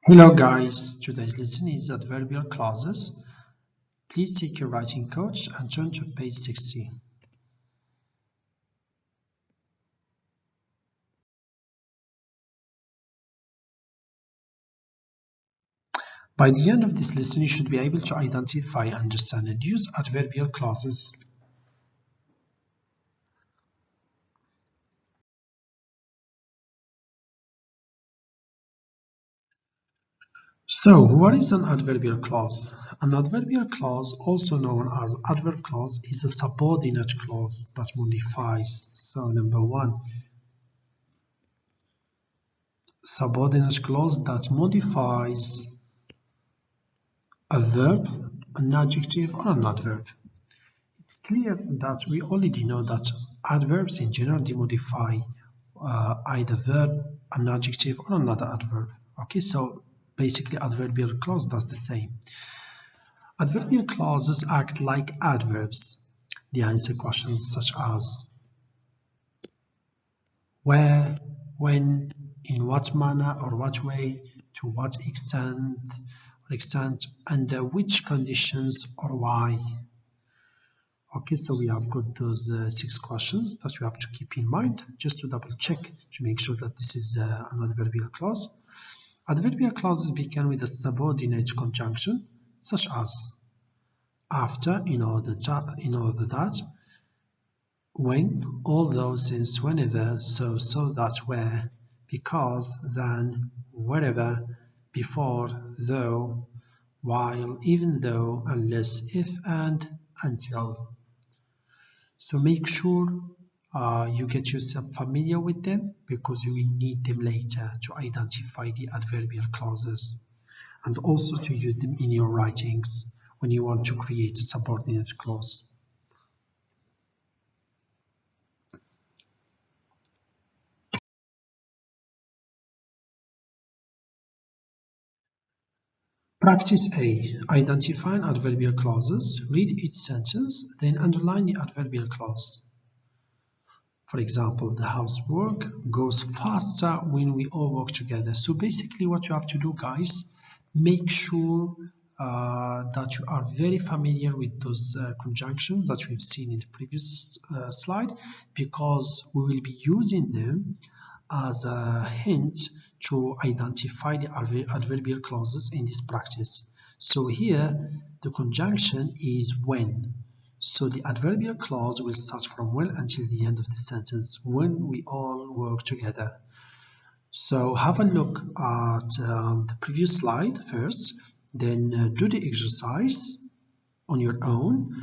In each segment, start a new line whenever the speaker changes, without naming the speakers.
Hello guys, today's lesson is adverbial clauses. Please take your writing coach and turn to page 60. By the end of this lesson, you should be able to identify, understand, and use adverbial clauses. So, what is an adverbial clause? An adverbial clause, also known as adverb clause, is a subordinate clause that modifies. So, number one, subordinate clause that modifies a verb, an adjective, or an adverb. It's clear that we already know that adverbs in general they modify either verb, an adjective, or another adverb. Okay, so basically adverbial clause does the same. Adverbial clauses act like adverbs. They answer questions such as where, when, in what manner or what way, to what extent, under which conditions or why. Okay, so we have got those 6 questions that you have to keep in mind just to double check to make sure that this is an adverbial clause. Adverbial clauses begin with a subordinate conjunction such as after, in order that, when, although, since, whenever, so that, where, because, then, wherever, before, though, while, even though, unless, if, and, until. So make sure you get yourself familiar with them because you will need them later to identify the adverbial clauses and also to use them in your writings when you want to create a subordinate clause. Practice A. Identifying adverbial clauses. Read each sentence, then underline the adverbial clause. For example, the housework goes faster when we all work together. So basically what you have to do, guys, make sure that you are very familiar with those conjunctions that we've seen in the previous slide, because we will be using them as a hint to identify the adverbial clauses in this practice. So here, the conjunction is when. So the adverbial clause will start from when until the end of the sentence, when we all work together. So have a look at the previous slide first, then do the exercise on your own,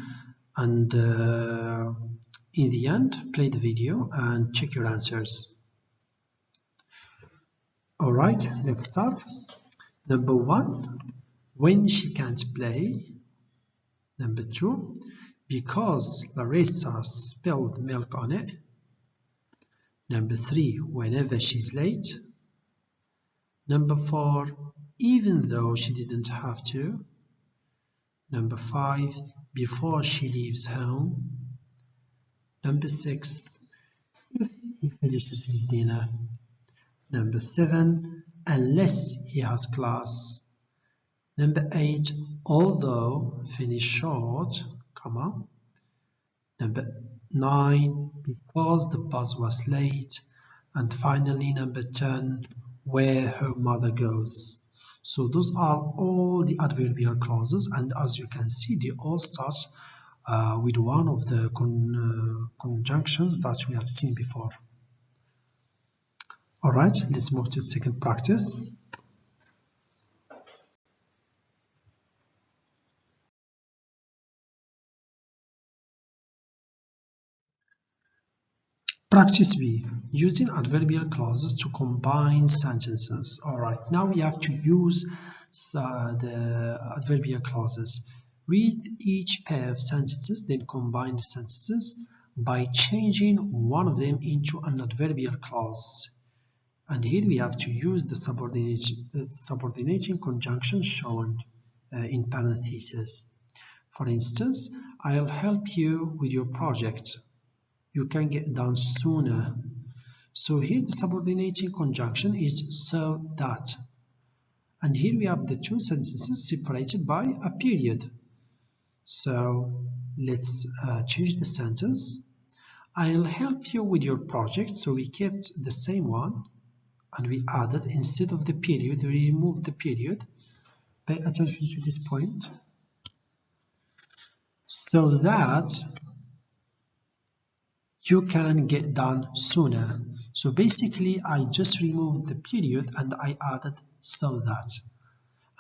and in the end, play the video and check your answers. Alright, let's start. Number 1, when she can't play. Number 2, because Larissa spilled milk on it. Number 3, whenever she's late. Number 4, even though she didn't have to. Number 5, before she leaves home. Number 6, if he finishes his dinner. Number 7, unless he has class. Number 8, although finish short, comma. Number 9, because the bus was late. And finally, number 10, where her mother goes. So those are all the adverbial clauses, and as you can see, they all start with one of the conjunctions that we have seen before. Alright, let's move to the second practice. Practice B, using adverbial clauses to combine sentences. Alright, now we have to use the adverbial clauses. Read each pair of sentences, then combine the sentences by changing one of them into an adverbial clause. And here we have to use the subordinating conjunction shown in parentheses. For instance, I'll help you with your project. You can get done sooner. So here the subordinating conjunction is so that. And here we have the two sentences separated by a period. So let's change the sentence. I'll help you with your project. So we kept the same one and we added, instead of the period, we removed the period. Pay attention to this point. So that you can get done sooner. So basically, I just removed the period and I added so that.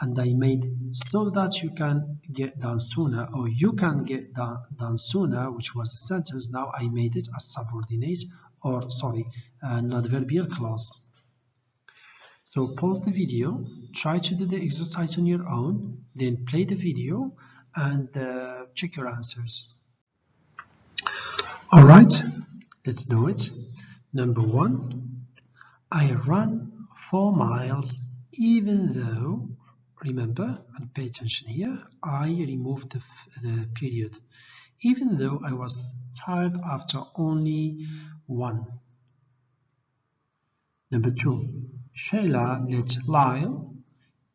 And I made so that you can get done sooner, or you can get done sooner, which was the sentence. Now I made it a subordinate, or sorry, an adverbial clause. So pause the video, try to do the exercise on your own, then play the video and check your answers. All right, let's do it. Number 1, I run 4 miles even though, remember, and pay attention here, I removed the period, even though I was tired after only 1. Number 2, Shayla let Lyle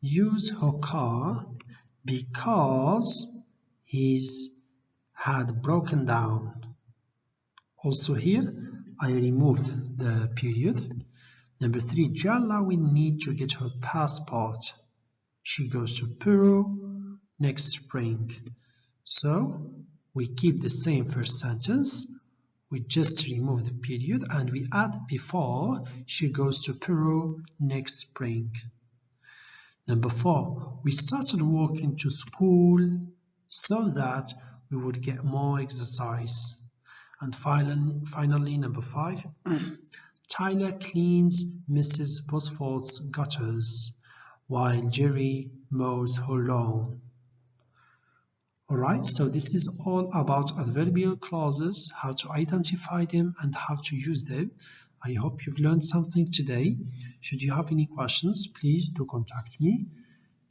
use her car because his had broken down. Also here, I removed the period. Number 3, Jalla will need to get her passport. She goes to Peru next spring. So we keep the same first sentence. We just remove the period and we add before, she goes to Peru next spring. Number 4, we started walking to school so that we would get more exercise. And finally, number 5, Tyler cleans Mrs. Bosforth's gutters while Jerry mows her lawn. Alright, so this is all about adverbial clauses, how to identify them and how to use them. I hope you've learned something today. Should you have any questions, please do contact me.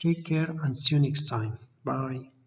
Take care and see you next time. Bye.